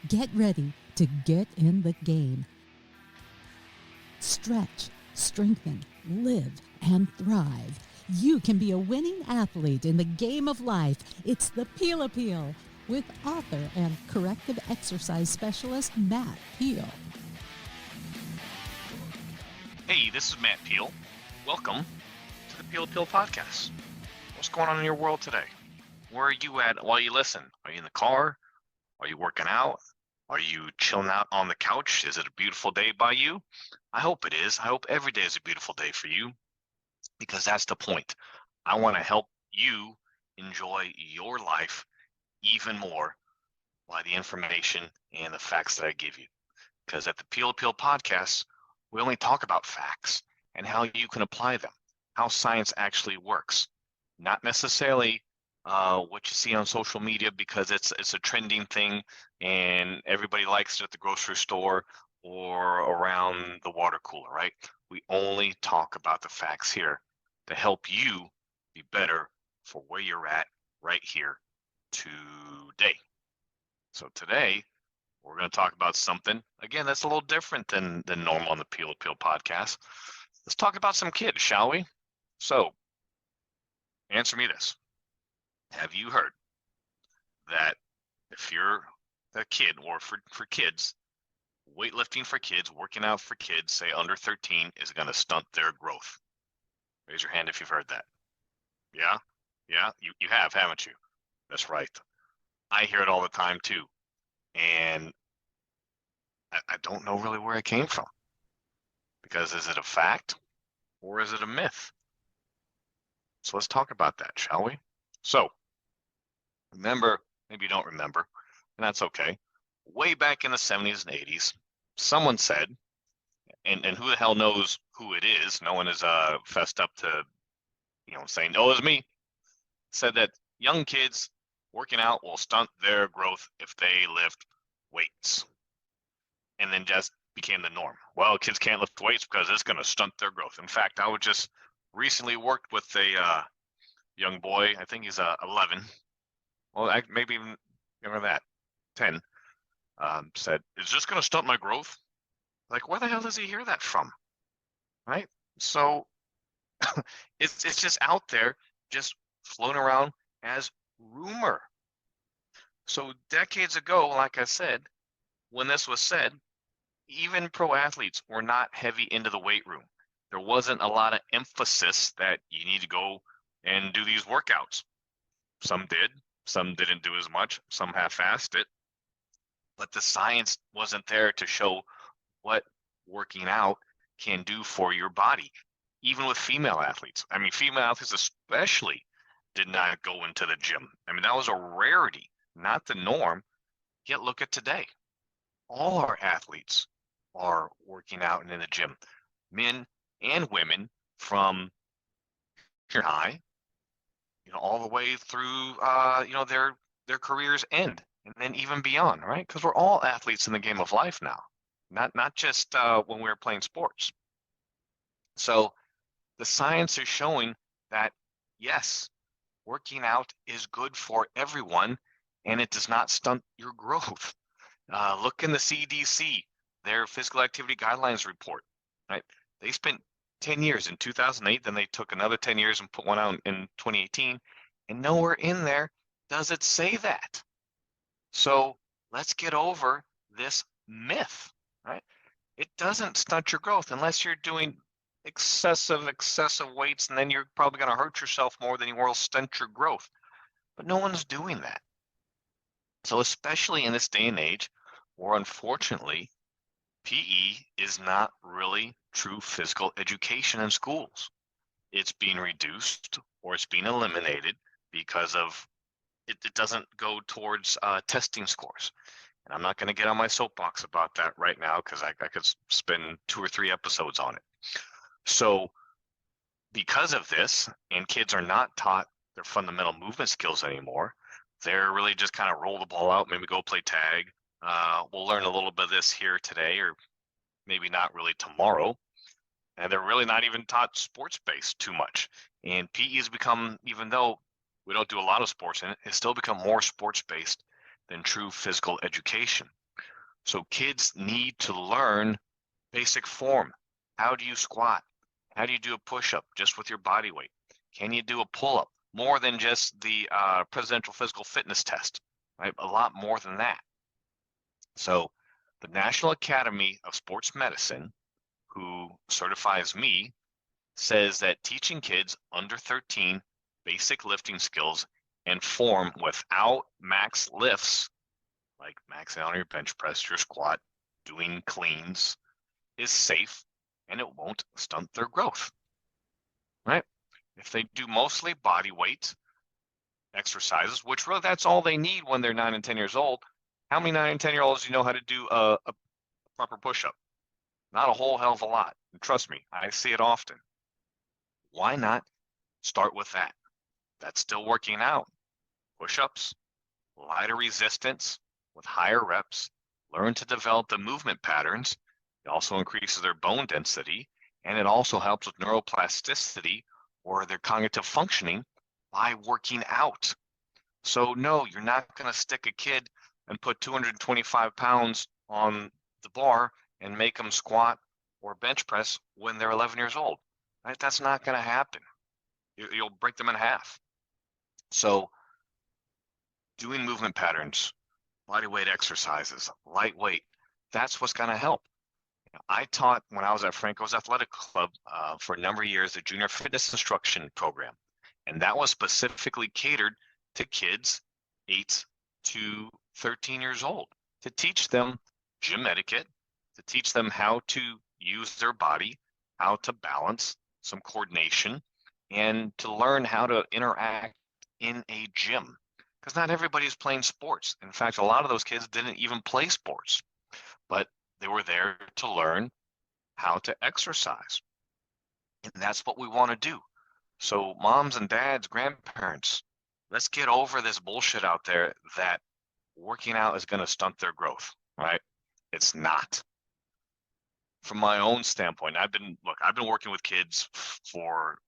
Get ready to get in the game. Stretch, strengthen, live, and thrive. You can be a winning athlete in the game of life. It's the Peel Appeal with author and corrective exercise specialist Matt Peel. Hey, this is Matt Peel. Welcome to the Peel Appeal podcast. What's going on in your world today? Where are you at while you listen? Are you in the car? Are you working out? Are you chilling out on the couch? Is it a beautiful day by you? I hope it is. I hope every day is a beautiful day for you, because that's the point. I want to help you enjoy your life even more by the information and the facts that I give you. Because at the Peel Appeal podcast, we only talk about facts and how you can apply them, how science actually works, not necessarily what you see on social media because it's a trending thing and everybody likes it at the grocery store or around the water cooler, right? We only talk about the facts here to help you be better for where you're at right here today. So today, we're going to talk about something, again, that's a little different than normal on the Peel Appeal podcast. Let's talk about some kids, shall we? So, answer me this. Have you heard that if you're a kid, or for kids, weightlifting for kids, working out for kids, say under 13, is going to stunt their growth? Raise your hand if you've heard that. Yeah? Yeah? You have, haven't you? That's right. I hear it all the time too. And I don't know really where it came from. Because is it a fact or is it a myth? So let's talk about that, shall we? So, remember, maybe you don't remember, and that's okay. Way back in the 70s and 80s, someone said, and who the hell knows who it is, no one is fessed up to, saying, oh, it's me, said that young kids working out will stunt their growth if they lift weights. And then just became the norm. Well, kids can't lift weights because it's going to stunt their growth. In fact, I just recently worked with a young boy. I think he's 11. Well, maybe even younger than that, 10. Said, is this going to stunt my growth? Like, where the hell does he hear that from? Right? So it's just out there, just floating around as rumor. So decades ago, like I said, when this was said, even pro athletes were not heavy into the weight room. There wasn't a lot of emphasis that you need to go and do these workouts. Some did, some didn't do as much, some half-assed it. But the science wasn't there to show what working out can do for your body, even with female athletes. I mean, female athletes especially did not go into the gym. I mean, that was a rarity, not the norm. Yet look at today. All our athletes are working out and in the gym, men and women, from junior high, all the way through, their careers end, and then even beyond, right? Because we're all athletes in the game of life now, not just when we were playing sports. So the science is showing that yes, working out is good for everyone, and it does not stunt your growth. Look in the CDC, their physical activity guidelines report, right? They spent 10 years in 2008, then they took another 10 years and put one out in 2018, and nowhere in there does it say that. So let's get over this myth, right? It doesn't stunt your growth unless you're doing excessive weights, and then you're probably going to hurt yourself more than you will stunt your growth. But no one's doing that. So especially in this day and age, where unfortunately, PE is not really true physical education in schools. It's being reduced or it's being eliminated because of it doesn't go towards testing scores. And I'm not going to get on my soapbox about that right now because I could spend 2 or 3 episodes on it. So because of this, and kids are not taught their fundamental movement skills anymore, they're really just kind of roll the ball out, maybe go play tag. We'll learn a little bit of this here today, or maybe not really tomorrow. And they're really not even taught sports-based too much. And PE has become, even though we don't do a lot of sports in it, it's still become more sports-based than true physical education. So kids need to learn basic form. How do you squat? How do you do a push-up just with your body weight? Can you do a pull-up? More than just the presidential physical fitness test, right? A lot more than that. So the National Academy of Sports Medicine, who certifies me, says that teaching kids under 13 basic lifting skills and form without max lifts, like maxing out on your bench press, your squat, doing cleans, is safe and it won't stunt their growth, right? If they do mostly body weight exercises, which really that's all they need when they're 9 and 10 years old. How many 9 and 10-year-olds do you know how to do a proper push-up? Not a whole hell of a lot. And trust me, I see it often. Why not start with that? That's still working out. Push-ups, lighter resistance with higher reps, learn to develop the movement patterns. It also increases their bone density, and it also helps with neuroplasticity or their cognitive functioning by working out. So no, you're not going to stick a kid and put 225 pounds on the bar and make them squat or bench press when they're 11 years old. Right? That's not going to happen. You'll break them in half. So doing movement patterns, body weight exercises, lightweight, that's what's going to help. I taught when I was at Franco's Athletic Club for a number of years, the junior fitness instruction program. And that was specifically catered to kids 8 to 13 years old to teach them gym etiquette, to teach them how to use their body, how to balance, some coordination, and to learn how to interact in a gym. Because not everybody's playing sports. In fact, a lot of those kids didn't even play sports, but they were there to learn how to exercise. And that's what we want to do. So moms and dads, grandparents, let's get over this bullshit out there that working out is going to stunt their growth, right? It's not. From my own standpoint, I've been working with kids for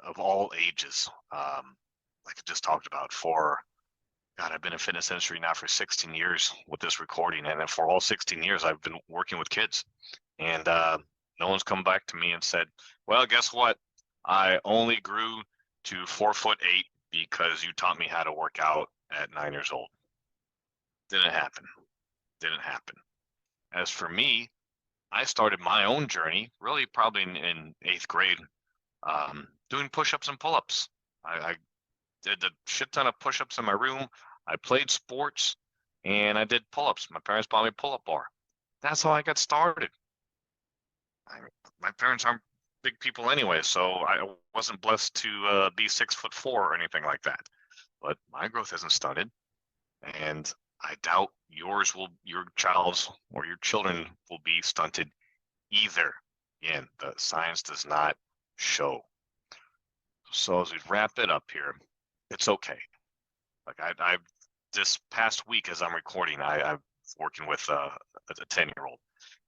of all ages. Like I just talked about for God, I've been in fitness industry now for 16 years with this recording, and then for all 16 years, I've been working with kids, and no one's come back to me and said, "Well, guess what? I only grew to 4'8" because you taught me how to work out at 9 years old." Didn't happen. Didn't happen. As for me, I started my own journey really probably in 8th grade, doing push-ups and pull-ups. I did a shit ton of push-ups in my room. I played sports and I did pull-ups. My parents bought me a pull-up bar. That's how I got started. My parents aren't big people anyway, so I wasn't blessed to be 6'4" or anything like that. But my growth isn't stunted, and I doubt your child's or your children will be stunted either. Again, the science does not show. So as we wrap it up here, it's okay. Like I this past week as I'm recording, I'm working with a 10-year-old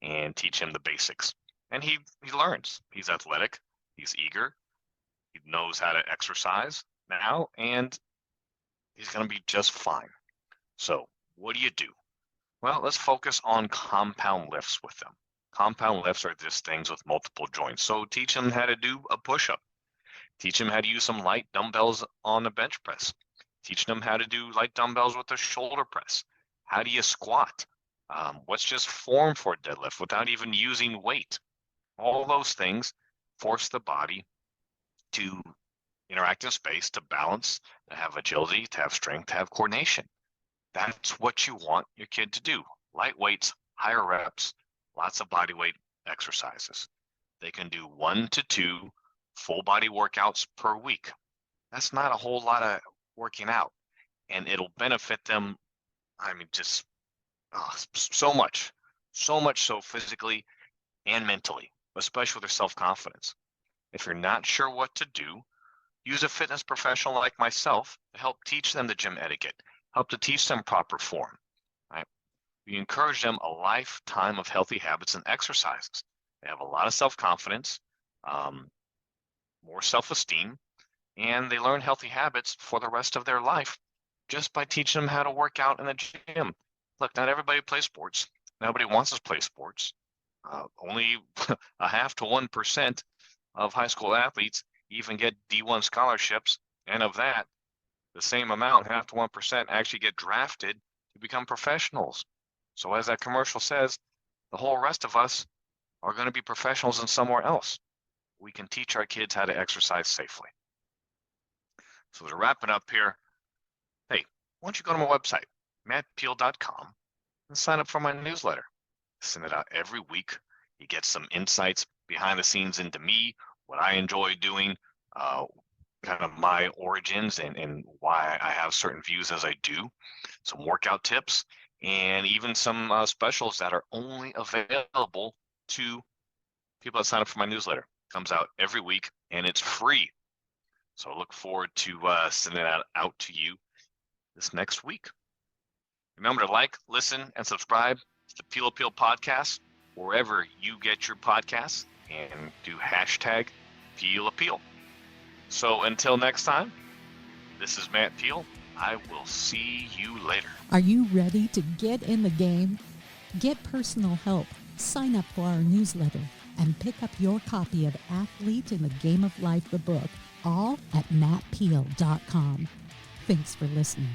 and teach him the basics. And he learns. He's athletic, he's eager, he knows how to exercise now, and he's going to be just fine. So what do? Well, let's focus on compound lifts with them. Compound lifts are just things with multiple joints. So teach them how to do a push-up. Teach them how to use some light dumbbells on the bench press. Teach them how to do light dumbbells with the shoulder press. How do you squat? What's just form for a deadlift without even using weight? All those things force the body to interact in space, to balance, to have agility, to have strength, to have coordination. That's what you want your kid to do. Light weights, higher reps, lots of body weight exercises. They can do 1 to 2 full body workouts per week. That's not a whole lot of working out, and it'll benefit them. I mean, just so much so physically and mentally, especially with their self-confidence. If you're not sure what to do, use a fitness professional like myself to help teach them the gym etiquette, help to teach them proper form. Right? We encourage them a lifetime of healthy habits and exercises. They have a lot of self-confidence, more self-esteem, and they learn healthy habits for the rest of their life just by teaching them how to work out in the gym. Look, not everybody plays sports. Nobody wants to play sports. Only a half to 1% of high school athletes even get D1 scholarships, and of that, the same amount, half to 1%, actually get drafted to become professionals. So as that commercial says, the whole rest of us are going to be professionals in somewhere else. We can teach our kids how to exercise safely. So to wrap it up here, hey, why don't you go to my website, mattpeel.com, and sign up for my newsletter. Send it out every week. You get some insights behind the scenes into me, what I enjoy doing, kind of my origins and why I have certain views as I do, some workout tips, and even some specials that are only available to people that sign up for my newsletter. It comes out every week and it's free. So I look forward to sending that out to you this next week. Remember to like, listen, and subscribe to the Peel Appeal podcast wherever you get your podcasts, and do hashtag Peel Appeal. So until next time, this is Matt Peel. I will see you later. Are you ready to get in the game? Get personal help, sign up for our newsletter, and pick up your copy of Athlete in the Game of Life, the book, all at mattpeel.com. Thanks for listening.